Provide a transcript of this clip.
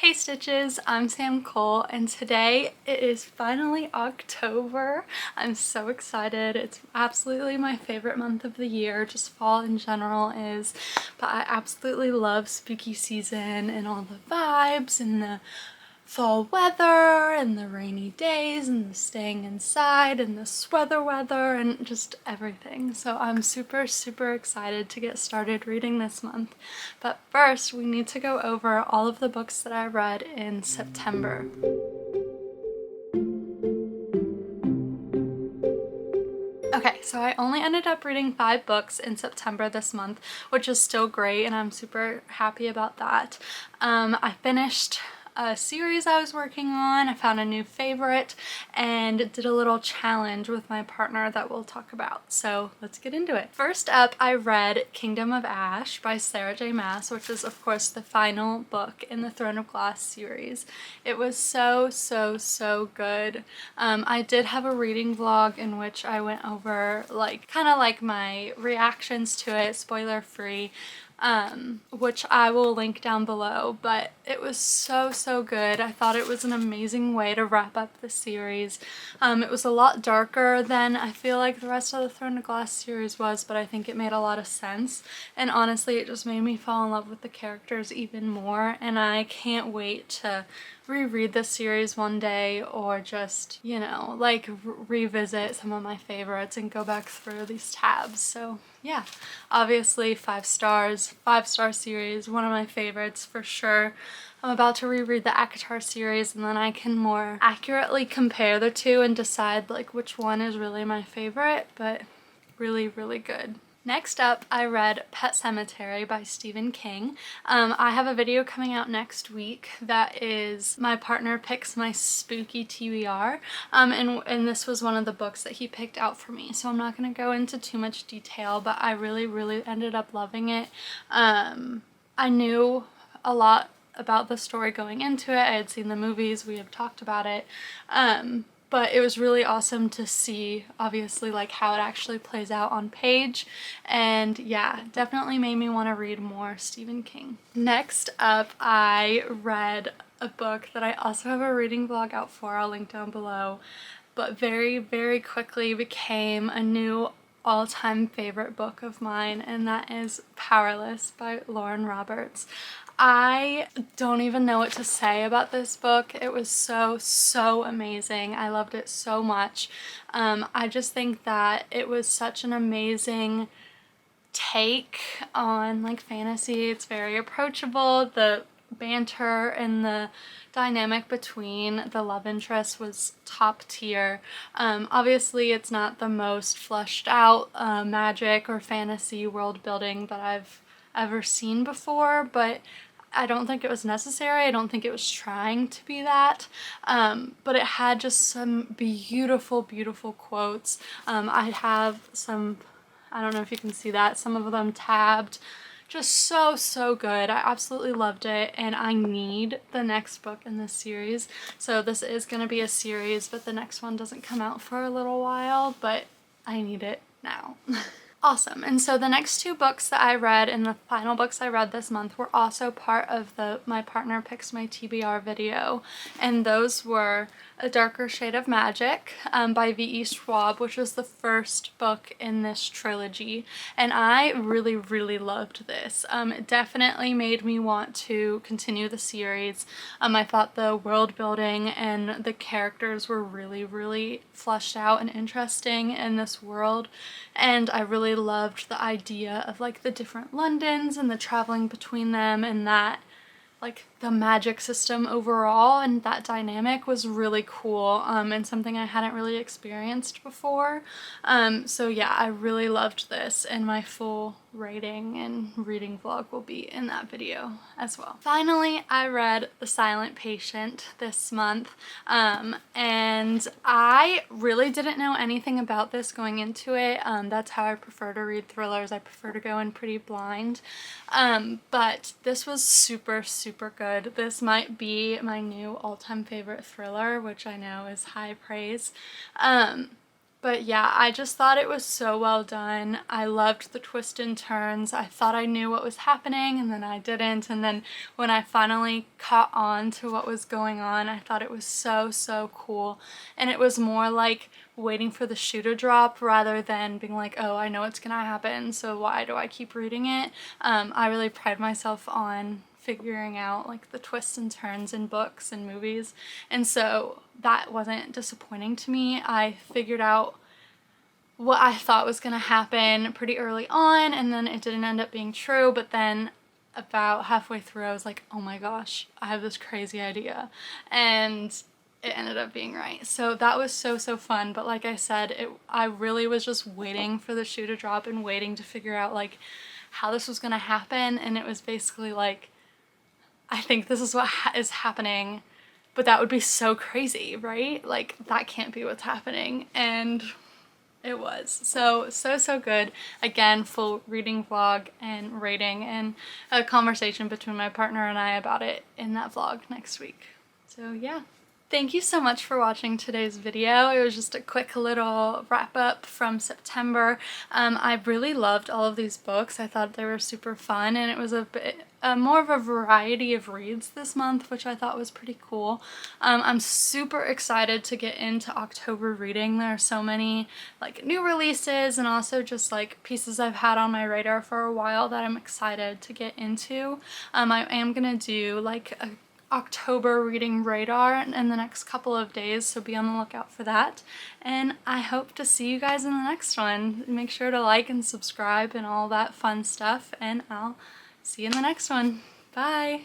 Hey Stitches, I'm Sam Cole and today it is finally October. I'm so excited. It's absolutely my favorite month of the year, just fall in general is, but I absolutely love spooky season and all the vibes and the fall weather and the rainy days and the staying inside and the sweater weather and just everything. So I'm super excited to get started reading this month. But first we need to go over all of the books that I read in September. Okay, so I only ended up reading 5 books in September this month, which is still great and I'm super happy about that. I finished a series I was working on, I found a new favorite, and did a little challenge with my partner that we'll talk about. So let's get into it. First up, I read Kingdom of Ash by Sarah J. Maas, which is of course the final book in the Throne of Glass series. It was so good. I did have a reading vlog in which I went over kind of my reactions to it, spoiler free, which I will link down below, but it was so good. I thought it was an amazing way to wrap up the series. It was a lot darker than I feel like the rest of the Throne of Glass series was, but I think it made a lot of sense, and honestly it just made me fall in love with the characters even more, and I can't wait to reread the series one day or just, you know, revisit some of my favorites and go back through these tabs. So yeah, obviously 5 stars, 5-star series, one of my favorites for sure. I'm about to reread the ACOTAR series and then I can more accurately compare the two and decide which one is really my favorite, but really good. Next up, I read Pet Sematary by Stephen King. I have a video coming out next week that is my partner picks my spooky TBR, and this was one of the books that he picked out for me, so I'm not going to go into too much detail, but I really ended up loving it. I knew a lot about the story going into it. I had seen the movies, we have talked about it, but it was really awesome to see, obviously, how it actually plays out on page, and yeah, definitely made me want to read more Stephen King. Next up, I read a book that I also have a reading vlog out for, I'll link down below, but very quickly became a new all-time favorite book of mine, and that is Powerless by Lauren Roberts. I don't even know what to say about this book. It was so amazing. I loved it so much. I just think that it was such an amazing take on fantasy. It's very approachable. The banter and the dynamic between the love interest was top tier. Obviously it's not the most fleshed out magic or fantasy world building that I've ever seen before, but I don't think it was necessary. I don't think it was trying to be that, but it had just some beautiful quotes. I have some, I don't know if you can see that, some of them tabbed. Just so good. I absolutely loved it, and I need the next book in this series. So this is going to be a series, but the next one doesn't come out for a little while, but I need it now. Awesome. And so the next 2 books that I read and the final books I read this month were also part of the My Partner Picks My TBR video, and those were A Darker Shade of Magic by V.E. Schwab, which was the first book in this trilogy, and I really loved this. It definitely made me want to continue the series. I thought the world building and the characters were really fleshed out and interesting in this world, and I really loved the idea of the different Londons and the traveling between them, and that the magic system overall, and that dynamic was really cool, and something I hadn't really experienced before. So yeah, I really loved this, and my full rating and reading vlog will be in that video as well. Finally, I read The Silent Patient this month, and I really didn't know anything about this going into it. That's how I prefer to read thrillers. I prefer to go in pretty blind, but this was super good. This might be my new all-time favorite thriller, which I know is high praise. But yeah, I just thought it was so well done. I loved the twists and turns. I thought I knew what was happening and then I didn't. And then when I finally caught on to what was going on, I thought it was so, so cool. And it was more like waiting for the shoe to drop rather than being like, oh, I know what's gonna happen, so why do I keep reading it? I really pride myself on figuring out like the twists and turns in books and movies, and so that wasn't disappointing to me. I figured out what I thought was gonna happen pretty early on, and then it didn't end up being true, but then about halfway through I was like, oh my gosh, I have this crazy idea, and it ended up being right. So that was so, so fun. But like I said, I really was just waiting for the shoe to drop and waiting to figure out like how this was gonna happen, and it was basically like, I think this is what is happening, but that would be so crazy, right? Like that can't be what's happening, and it was. So, so, so good. Again, full reading vlog and rating and a conversation between my partner and I about it in that vlog next week. So yeah. Thank you so much for watching today's video. It was just a quick little wrap up from September. I really loved all of these books. I thought they were super fun, and it was a bit more of a variety of reads this month, which I thought was pretty cool. I'm super excited to get into October reading. There are so many like new releases and also just like pieces I've had on my radar for a while that I'm excited to get into. I am gonna do like a October reading radar in the next couple of days, so be on the lookout for that, and I hope to see you guys in the next one. Make sure to like and subscribe and all that fun stuff, and I'll see you in the next one. Bye!